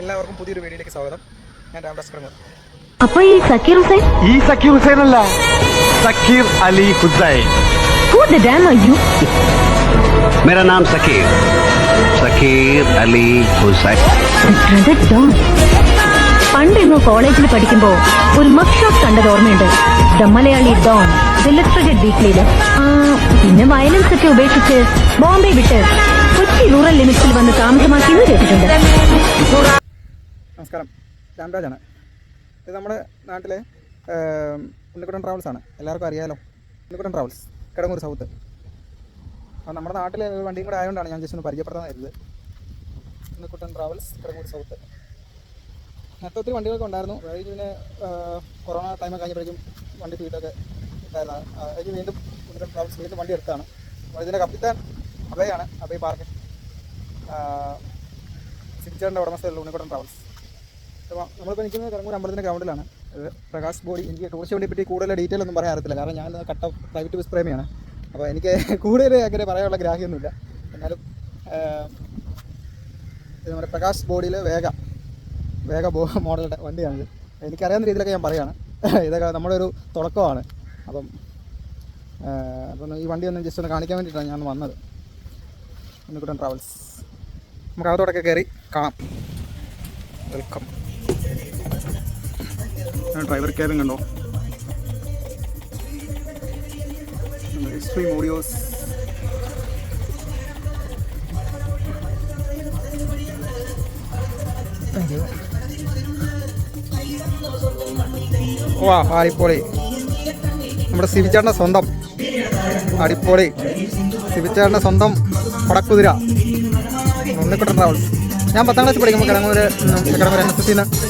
എല്ലാവർക്കും പുതിയൊരു വീഡിയോയിലേക്ക് സ്വാഗതം. ഞാൻ രാംദാസ് കടങ്ങൂർ. അപ്പോൾ ഈ സക്കീർ ഹുസൈൻ? ഈ സക്കീർ ഹുസൈൻ അല്ല, Zakir Ali Hussain. Who the damn are you? मेरा नाम സക്കീർ അലി ഹുസൈൻ. Brother Don. പണ്ടിരുന്നു കോളേജിൽ പഠിക്കുമ്പോ ഒരു മഗ് ഷോട്ട് കണ്ടത് ഓർമ്മയുണ്ട്. ദ മലയാളി ഡോൺ ഇലസ്ട്രേറ്റഡ് വീക്ക്ലിയില്. പിന്നെ വയലൻസ് ഒക്കെ ഉപേക്ഷിച്ച് ബോംബെ വിട്ട് കൊച്ചി റൂറൽ ലിമിറ്റ്സിൽ വന്ന് താമസമാക്കിയെന്ന് കേട്ടിട്ടുണ്ട്. നമസ്കാരം, രാംരാജാണ്. ഇത് നമ്മുടെ നാട്ടിലെ ഉണ്ണിക്കുട്ടൻ ട്രാവൽസ് ആണ്. എല്ലാവർക്കും അറിയാലോ, ഉണ്ണിക്കുട്ടൻ ട്രാവൽസ് കിടങ്ങൂർ സൗത്ത്. അപ്പോൾ നമ്മുടെ നാട്ടിലെ വണ്ടിയും കൂടെ ആയതുകൊണ്ടാണ് ഞാൻ ജസ്റ്റ് ഒന്ന് പരിചയപ്പെടുത്താൻ വരുന്നത്. Unnikuttan travels Kidangoor south. നേരത്തെ ഒത്തിരി വണ്ടികളൊക്കെ ഉണ്ടായിരുന്നു. അതായത് പിന്നെ കൊറോണ ടൈമൊക്കെ കഴിഞ്ഞപ്പോഴേക്കും വണ്ടി ഫീഡൊക്കെ ഉണ്ടായിരുന്നു. അതിന് വീണ്ടും ഉണ്ണിക്കുട്ടൻ ട്രാവൽസ് വീണ്ടും വണ്ടി എടുത്താണ്. അപ്പോൾ ഇതിൻ്റെ കപ്പിത്താൻ അഭയാണ്. അഭയ് പാർക്ക് സിവിച്ചേറിൻ്റെ ഉടമസ്ഥയുള്ള ഉണ്ണിക്കുട്ടൻ ട്രാവൽസ്. അപ്പോൾ നമ്മളിപ്പോൾ നിൽക്കുന്നത് കിടങ്ങൂർ അമ്പലത്തിൻ്റെ ഗ്രൗണ്ടിലാണ്. പ്രകാശ് ബോഡി. എനിക്ക് ടൂറിസ്റ്റ് വണ്ടിയെ പറ്റി കൂടുതൽ ഡീറ്റെയിൽ ഒന്നും പറയാൻ അറിയത്തില്ല, കാരണം ഞാൻ കട്ട പ്രൈവറ്റ് ബസ് പ്രേമിയാണ്. അപ്പോൾ എനിക്ക് കൂടുതൽ അങ്ങനെ പറയാനുള്ള ഗ്രാഹ്യമൊന്നുമില്ല. എന്നാലും ഇത് നമ്മുടെ പ്രകാശ് ബോഡിയിലെ വേഗ മോഡലുടെ വണ്ടിയാണിത്. എനിക്കറിയാവുന്ന രീതിയിലൊക്കെ ഞാൻ പറയുകയാണ്. ഇതൊക്കെ നമ്മുടെ ഒരു തുടക്കമാണ്. അപ്പം ഈ വണ്ടി ഒന്ന് ജസ്റ്റ് ഒന്ന് കാണിക്കാൻ വേണ്ടിയിട്ടാണ് ഞാൻ വന്നത്. ഉണ്ണിക്കുട്ടൻ ട്രാവൽസ്. നമുക്ക് അകത്തോടൊക്കെ കയറി കാണാം. വെൽക്കം. ഡ്രൈവർ ക്യാബിൻ കണ്ടോ, എക്സ്ട്രീം ഓഡിയോസ്. Thank you. വാ, അടിപൊളി. നമ്മുടെ സിവിച്ചേട്ടൻ്റെ സ്വന്തം അടിപൊളി സിവിച്ചേട്ടൻ്റെ സ്വന്തം പടക്കുതിര ഉണ്ണിക്കുട്ടൻ ട്രാവൽസ്. ഞാൻ 10ാം ക്ലാസ് പഠിക്കുമ്പോൾ കിടങ്ങൂർ NSS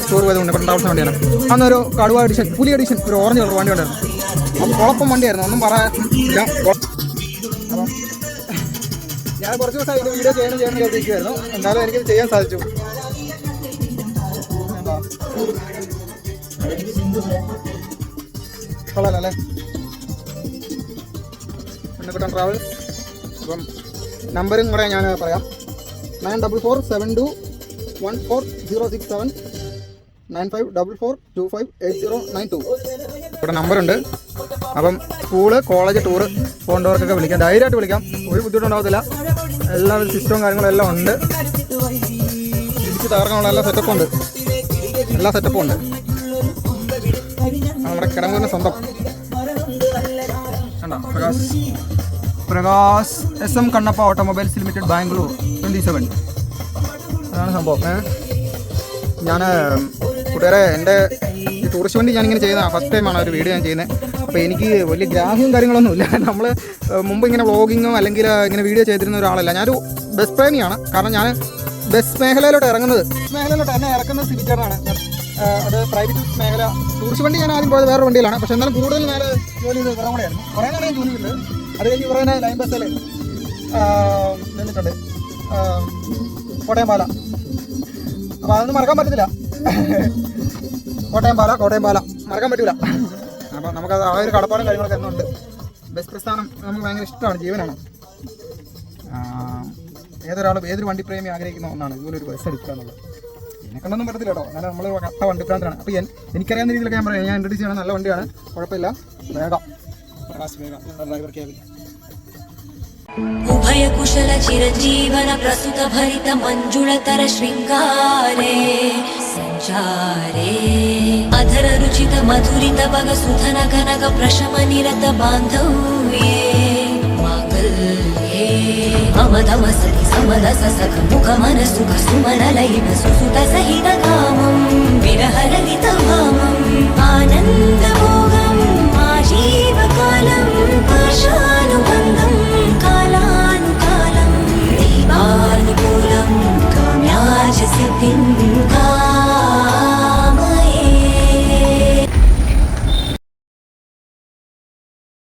ടൂർ പോയത് ഉണ്ണിക്കുട്ടൻ ട്രാവൽസ് വണ്ടിയാണ്. അന്നൊരു കടുവ എഡിഷൻ, പുലി എഡിഷൻ, ഒരു ഓറഞ്ച് കളർ വണ്ടി ഉണ്ടായിരുന്നു. അപ്പം കുഴപ്പം വണ്ടിയായിരുന്നു, ഒന്നും പറയാനില്ല. അപ്പം ഞാൻ കുറച്ച് ദിവസം അതിൻ്റെ വീഡിയോ ചെയ്യണം കരുതിയിരിക്കുമായിരുന്നു. എന്നാലും എനിക്കിത് ചെയ്യാൻ സാധിച്ചു. കൊള്ളാലല്ലേ ഉണ്ണിക്കുട്ടൻ ട്രാവൽസ്. അപ്പം നമ്പറും കൂടെ ഞാൻ പറയാം. 9447214067 9544258092. ഇവിടെ നമ്പറുണ്ട്. അപ്പം സ്കൂള്, കോളേജ്, ടൂറ് പോകേണ്ടവർക്കൊക്കെ വിളിക്കാം, ധൈര്യമായിട്ട് വിളിക്കാം. ഒരു ബുദ്ധിമുട്ടുണ്ടാകത്തില്ല. എല്ലാ സിസ്റ്റവും കാര്യങ്ങളും എല്ലാം ഉണ്ട്. ഇടിച്ച് തകർക്കാനുള്ള എല്ലാ സെറ്റപ്പും ഉണ്ട്. നമ്മുടെ കിടങ്ങൂരിന് സ്വന്തം കണ്ടോ, Prakash SM Kannappa automobiles limited, Bangalore 27. അതാണ് സംഭവം. ഞാൻ കൂട്ടുകാരെ, എൻ്റെ ഈ ടൂറിസ്റ്റ് വണ്ടി ഞാനിങ്ങനെ ചെയ്യുന്ന ഫസ്റ്റ് ടൈമാണ് ഒരു വീഡിയോ ഞാൻ ചെയ്യുന്നത്. അപ്പോൾ എനിക്ക് വലിയ ഗ്രാഹ്യവും കാര്യങ്ങളൊന്നുമില്ല. നമ്മൾ മുമ്പ് ഇങ്ങനെ വ്ളോഗിങ്ങോ അല്ലെങ്കിൽ ഇങ്ങനെ വീഡിയോ ചെയ്തിരുന്ന ഒരാളല്ല. ഞാനൊരു ബസ് പ്രേമിയാണ്. കാരണം ഞാൻ ബസ് മേഖലയിലോട്ട് എന്നെ ഇറക്കുന്നത് സിവിച്ചേട്ടനാണ്. അത് പ്രൈവറ്റ് മേഖല. ടൂറിസ്റ്റ് വണ്ടി ഞാൻ ആദ്യം പോയത് വേറെ വണ്ടിയിലാണ്. പക്ഷേ എന്നാലും കൂടുതൽ നേരെ ജോലി ചെയ്ത് കുറേ കൂടെയായിരുന്നു. കുറേ നേരം ഞാൻ ജോലിയുണ്ട്. അത് കഴിഞ്ഞ് കുറേ ലൈൻ ബസ്സിൽ നിന്നിട്ടുണ്ട്, കോട്ടയം പാല. അപ്പോൾ അതൊന്നും മറക്കാൻ പറ്റത്തില്ല. കോട്ടയം പാല മറക്കാൻ പറ്റില്ല. അപ്പോൾ നമുക്കത് ആ ഒരു കടപ്പാടും കാര്യങ്ങളൊക്കെ എന്നുണ്ട്. ബസ് പ്രസ്ഥാനം നമുക്ക് ഭയങ്കര ഇഷ്ടമാണ്, ജീവനാണ്. ഏതൊരു വണ്ടിപ്രേമി ആഗ്രഹിക്കുന്ന ഒന്നാണ് ഇതുപോലൊരു ബസ് എടുക്കുക എന്നുള്ളത്. എന്നെക്കൊണ്ടൊന്നും പറ്റത്തില്ല കേട്ടോ. എന്നാലും നമ്മൾ കട്ട വണ്ടിപ്രാന്തരാണ്. അപ്പോൾ എനിക്കറിയാവുന്ന രീതിയിലൊക്കെ ഞാൻ പറയാം. ഞാൻ ഇൻട്രൊഡ്യൂസ് ചെയ്യണം. നല്ല വണ്ടിയാണ്, കുഴപ്പമില്ല. പ്രകാശ് വേഗ ഡ്രൈവർ ക്യാബിൻ. उभय कुशल चिरजीवन प्रसुत भरित मंजुळतर शृंगारे संचारे अधर रुचित मधुरित बग सुधन कनक प्रशम निरत बांधव्ये मांगल्ये मम तम सति समदस सख मुख मन सुख सुमन लयित सुसुत सहित